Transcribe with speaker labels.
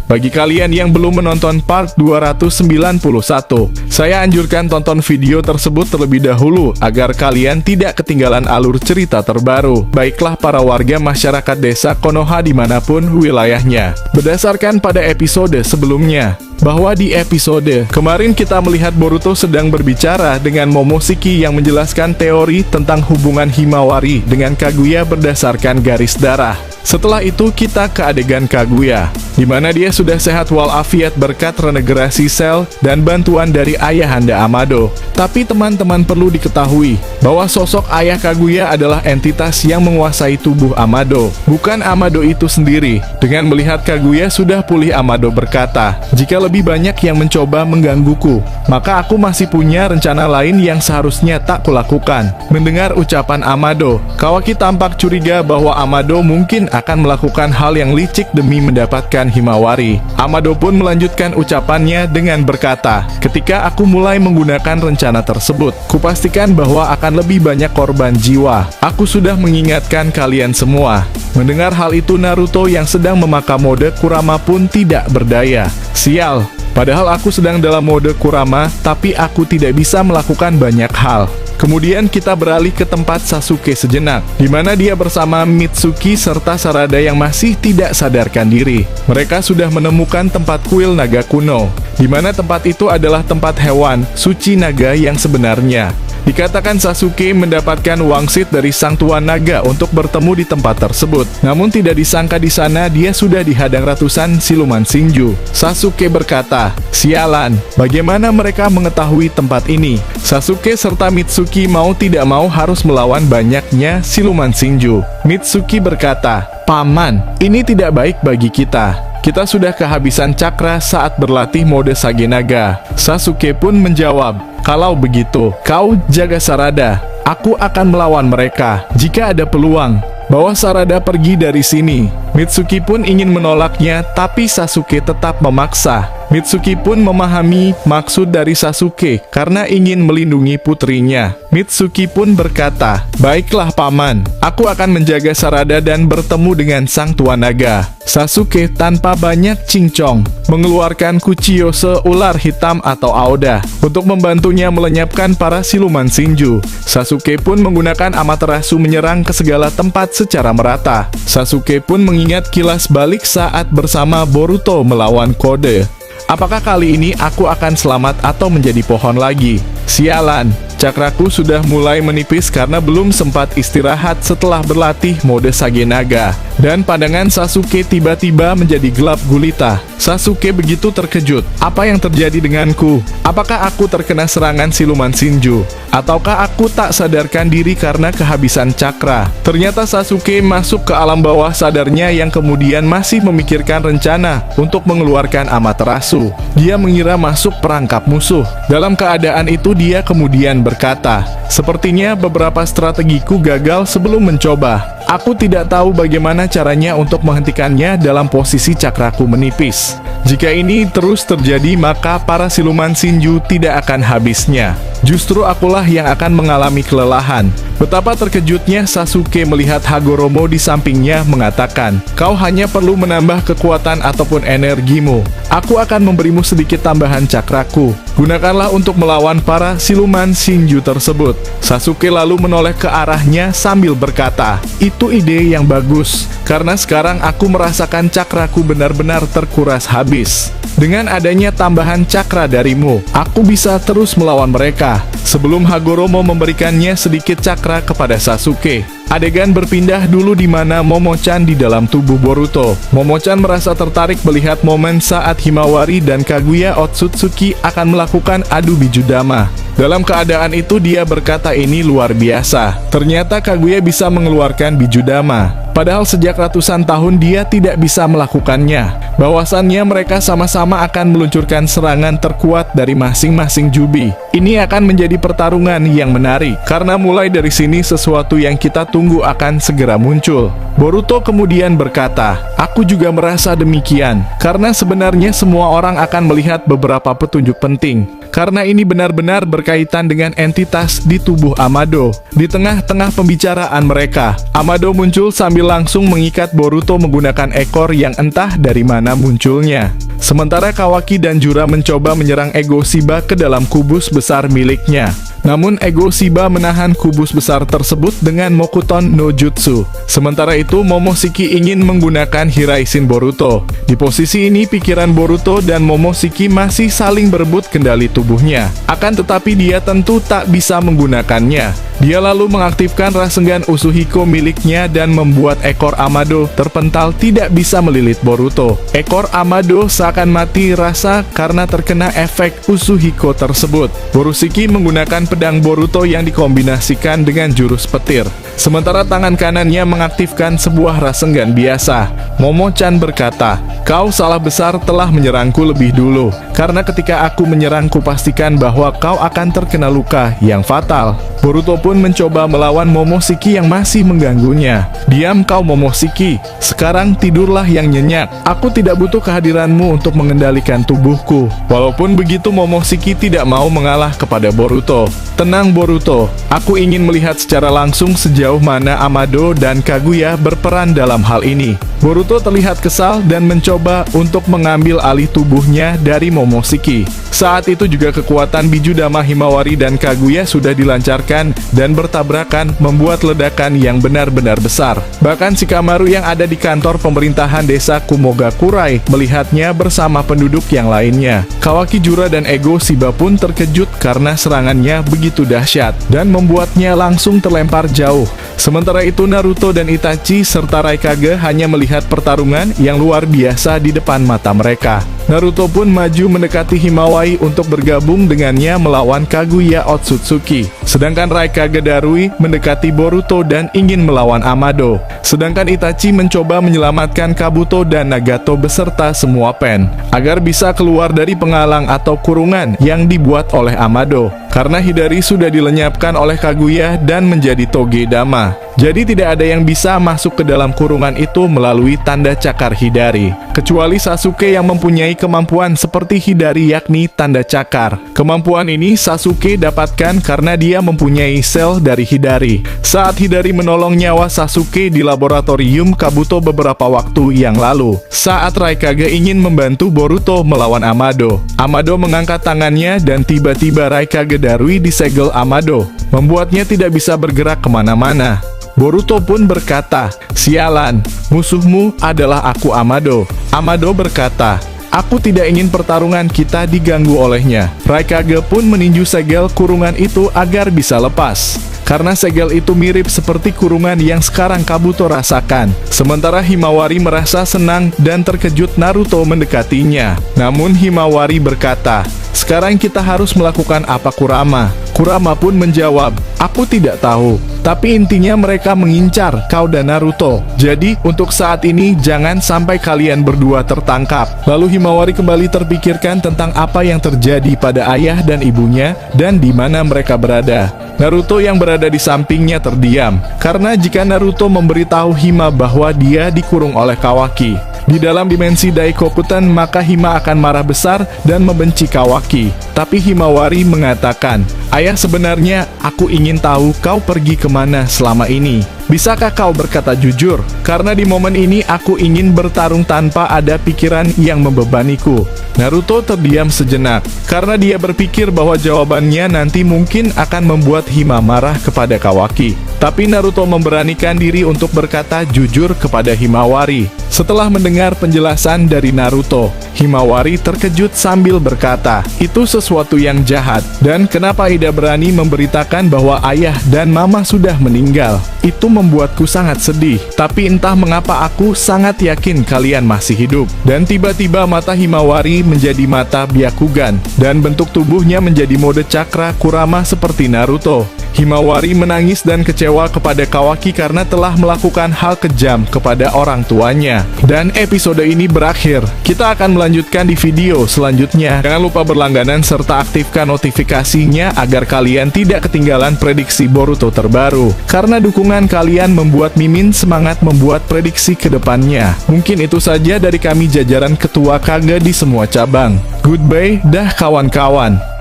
Speaker 1: Bagi kalian yang belum menonton part 291, saya anjurkan tonton video tersebut terlebih dahulu agar kalian tidak ketinggalan alur cerita terbaru. Baiklah para warga masyarakat desa Konoha dimanapun wilayahnya. Berdasarkan pada episode sebelumnya, bahwa di episode kemarin kita melihat Boruto sedang berbicara dengan Momoshiki yang menjelaskan teori tentang hubungan Himawari dengan Kaguya berdasarkan garis darah. Setelah itu kita ke adegan Kaguya, di mana dia sudah sehat walafiat berkat regenerasi sel dan bantuan dari ayahanda Amado. Tapi teman-teman perlu diketahui bahwa sosok ayah Kaguya adalah entitas yang menguasai tubuh Amado, bukan Amado itu sendiri. Dengan melihat Kaguya sudah pulih, Amado berkata, "Jika lebih banyak yang mencoba menggangguku, maka aku masih punya rencana lain yang seharusnya tak kulakukan." Mendengar ucapan Amado, Kawaki tampak curiga bahwa Amado mungkin akan melakukan hal yang licik demi mendapatkan Himawari. Amado pun melanjutkan ucapannya dengan berkata, "Ketika aku mulai menggunakan rencana tersebut, kupastikan bahwa akan lebih banyak korban jiwa. Aku sudah mengingatkan kalian semua." Mendengar hal itu, Naruto yang sedang memakai mode Kurama pun tidak berdaya. "Sial, padahal aku sedang dalam mode Kurama, tapi aku tidak bisa melakukan banyak hal." Kemudian kita beralih ke tempat Sasuke sejenak, di mana dia bersama Mitsuki serta Sarada yang masih tidak sadarkan diri. Mereka sudah menemukan tempat kuil naga kuno, di mana tempat itu adalah tempat hewan suci naga yang sebenarnya. Dikatakan Sasuke mendapatkan wangsit dari sang tuan naga untuk bertemu di tempat tersebut. Namun tidak disangka di sana dia sudah dihadang ratusan siluman Shinju. Sasuke berkata, "Sialan, bagaimana mereka mengetahui tempat ini?" Sasuke serta Mitsuki mau tidak mau harus melawan banyaknya siluman Shinju. Mitsuki berkata, "Paman, ini tidak baik bagi kita. Kita sudah kehabisan cakra saat berlatih mode Sage Naga." Sasuke pun menjawab, "Kalau begitu, kau jaga Sarada. Aku akan melawan mereka jika ada peluang. Bawa Sarada pergi dari sini." Mitsuki pun ingin menolaknya, tapi Sasuke tetap memaksa. Mitsuki pun memahami maksud dari Sasuke karena ingin melindungi putrinya. Mitsuki pun berkata, "Baiklah paman, aku akan menjaga Sarada dan bertemu dengan sang tuan naga." Sasuke tanpa banyak cincong mengeluarkan Kuchiyose ular hitam atau Aoda untuk membantunya melenyapkan para siluman Shinju. Sasuke pun menggunakan Amaterasu menyerang ke segala tempat secara merata. Sasuke pun mengingat kilas balik saat bersama Boruto melawan Kode. Apakah kali ini aku akan selamat atau menjadi pohon lagi? Sialan, cakraku sudah mulai menipis karena belum sempat istirahat setelah berlatih mode Sage Naga. Dan pandangan Sasuke tiba-tiba menjadi gelap gulita. Sasuke begitu terkejut. Apa yang terjadi denganku? Apakah aku terkena serangan siluman Shinju? Ataukah aku tak sadarkan diri karena kehabisan cakra? Ternyata Sasuke masuk ke alam bawah sadarnya yang kemudian masih memikirkan rencana untuk mengeluarkan Amaterasu. Dia mengira masuk perangkap musuh. Dalam keadaan itu dia kemudian berkata, "Sepertinya beberapa strategiku gagal sebelum mencoba. Aku tidak tahu bagaimana caranya untuk menghentikannya dalam posisi cakraku menipis. Jika ini terus terjadi, maka para siluman Shinju tidak akan habisnya. Justru akulah yang akan mengalami kelelahan." Betapa terkejutnya Sasuke melihat Hagoromo di sampingnya mengatakan, "Kau hanya perlu menambah kekuatan ataupun energimu. Aku akan memberimu sedikit tambahan cakraku. Gunakanlah untuk melawan para siluman Shinju tersebut." Sasuke lalu menoleh ke arahnya sambil berkata, "Itu ide yang bagus, karena sekarang aku merasakan cakraku benar-benar terkuras habis. Dengan adanya tambahan cakra darimu, aku bisa terus melawan mereka." Sebelum Hagoromo memberikannya sedikit cakra kepada Sasuke, adegan berpindah dulu di mana Momo-chan di dalam tubuh Boruto. Momo-chan merasa tertarik melihat momen saat Himawari dan Kaguya Otsutsuki akan melakukan adu bijudama. Dalam keadaan itu dia berkata ini luar biasa. Ternyata Kaguya bisa mengeluarkan bijudama. Padahal sejak ratusan tahun dia tidak bisa melakukannya. Bahwasannya mereka sama-sama akan meluncurkan serangan terkuat dari masing-masing Jubi. Ini akan menjadi pertarungan yang menarik, karena mulai dari sini sesuatu yang kita tunggu akan segera muncul. Boruto kemudian berkata, "Aku juga merasa demikian, karena sebenarnya semua orang akan melihat beberapa petunjuk penting. karena ini benar-benar berkaitan dengan entitas di tubuh Amado. Di tengah-tengah pembicaraan mereka, Amado muncul sambil langsung mengikat Boruto menggunakan ekor yang entah dari mana munculnya. Sementara Kawaki dan Jura mencoba menyerang Ego Shiba ke dalam kubus besar miliknya. Namun Ego Shiba menahan kubus besar tersebut dengan Mokuton no Jutsu. Sementara itu Momoshiki ingin menggunakan Hiraishin Boruto. Di posisi ini pikiran Boruto dan Momoshiki masih saling berebut kendali tubuhnya. Akan tetapi dia tentu tak bisa menggunakannya. Dia lalu mengaktifkan Rasengan Usuhiko miliknya dan membuat ekor Amado terpental tidak bisa melilit Boruto. Ekor Amado seakan mati rasa karena terkena efek Usuhiko tersebut. Borushiki menggunakan pedang Boruto yang dikombinasikan dengan jurus petir. Sementara tangan kanannya mengaktifkan sebuah Rasengan biasa. Momo-chan berkata, "Kau salah besar telah menyerangku lebih dulu. Karena ketika aku menyerang kupastikan bahwa kau akan terkena luka yang fatal." Boruto pun mencoba melawan Momoshiki yang masih mengganggunya. "Diam kau Momoshiki, sekarang tidurlah yang nyenyak. Aku tidak butuh kehadiranmu untuk mengendalikan tubuhku." Walaupun begitu Momoshiki tidak mau mengalah kepada Boruto. "Tenang Boruto, aku ingin melihat secara langsung sejauh mana Amado dan Kaguya berperan dalam hal ini." Boruto terlihat kesal dan mencoba untuk mengambil alih tubuhnya dari Momoshiki. Saat itu juga kekuatan Bijudama Himawari dan Kaguya sudah dilancarkan dan bertabrakan membuat ledakan yang benar-benar besar. Bahkan Shikamaru yang ada di kantor pemerintahan desa Kumogakurai melihatnya bersama penduduk yang lainnya. Kawaki, Jura, dan Ego Shiba pun terkejut karena serangannya begitu dahsyat dan membuatnya langsung terlempar jauh. Sementara itu Naruto dan Itachi serta Raikage hanya melihat pertarungan yang luar biasa di depan mata mereka. Naruto pun maju mendekati Himawari untuk bergabung dengannya melawan Kaguya Otsutsuki. Sedangkan Raikage Darui mendekati Boruto dan ingin melawan Amado. Sedangkan Itachi mencoba menyelamatkan Kabuto dan Nagato beserta semua pen, agar bisa keluar dari penghalang atau kurungan yang dibuat oleh Amado. Karena Hidari sudah dilenyapkan oleh Kaguya dan menjadi Toge Dama. Jadi tidak ada yang bisa masuk ke dalam kurungan itu melalui tanda cakar Hidari, kecuali Sasuke yang mempunyai kemampuan seperti Hidari yakni tanda cakar. Kemampuan ini Sasuke dapatkan karena dia mempunyai sel dari Hidari. Saat Hidari menolong nyawa Sasuke di laboratorium Kabuto beberapa waktu yang lalu. Saat Raikage ingin membantu Boruto melawan Amado, Amado mengangkat tangannya dan tiba-tiba Raikage Darui disegel Amado, membuatnya tidak bisa bergerak kemana-mana. Boruto pun berkata, "Sialan, musuhmu adalah aku Amado." Amado berkata, "Aku tidak ingin pertarungan kita diganggu olehnya." Raikage pun meninju segel kurungan itu agar bisa lepas. Karena segel itu mirip seperti kurungan yang sekarang Kabuto rasakan. Sementara Himawari merasa senang dan terkejut Naruto mendekatinya. Namun Himawari berkata, "Sekarang kita harus melakukan apa Kurama?" Kurama pun menjawab, "Aku tidak tahu. Tapi intinya mereka mengincar kau dan Naruto. Jadi untuk saat ini jangan sampai kalian berdua tertangkap." Lalu Himawari kembali terpikirkan tentang apa yang terjadi pada ayah dan ibunya dan di mana mereka berada. Naruto yang berada di sampingnya terdiam, karena jika Naruto memberitahu Hima bahwa dia dikurung oleh Kawaki di dalam dimensi Daikokuten, maka Hima akan marah besar dan membenci Kawaki. Tapi Himawari mengatakan, "Ayah, sebenarnya aku ingin tahu kau pergi kemana selama ini. Bisakah kau berkata jujur? Karena di momen ini aku ingin bertarung tanpa ada pikiran yang membebaniku." Naruto terdiam sejenak, karena dia berpikir bahwa jawabannya nanti mungkin akan membuat Hima marah kepada Kawaki. Tapi Naruto memberanikan diri untuk berkata jujur kepada Himawari. Setelah mendengar penjelasan dari Naruto, Himawari terkejut sambil berkata, "Itu sesuatu yang jahat. Dan kenapa Ida berani memberitakan bahwa ayah dan mama sudah meninggal? Itu membuatku sangat sedih. Tapi entah mengapa aku sangat yakin kalian masih hidup." Dan tiba-tiba mata Himawari menjadi mata Byakugan, dan bentuk tubuhnya menjadi mode cakra Kurama seperti Naruto. Himawari menangis dan kecewa kepada Kawaki karena telah melakukan hal kejam kepada orang tuanya. Dan episode ini berakhir. Kita akan melanjutkan di video selanjutnya. Jangan lupa berlangganan serta aktifkan notifikasinya agar kalian tidak ketinggalan prediksi Boruto terbaru. Karena dukungan kalian membuat Mimin semangat membuat prediksi ke depannya. Mungkin itu saja dari kami jajaran ketua Kage di semua cabang. Goodbye dah kawan-kawan.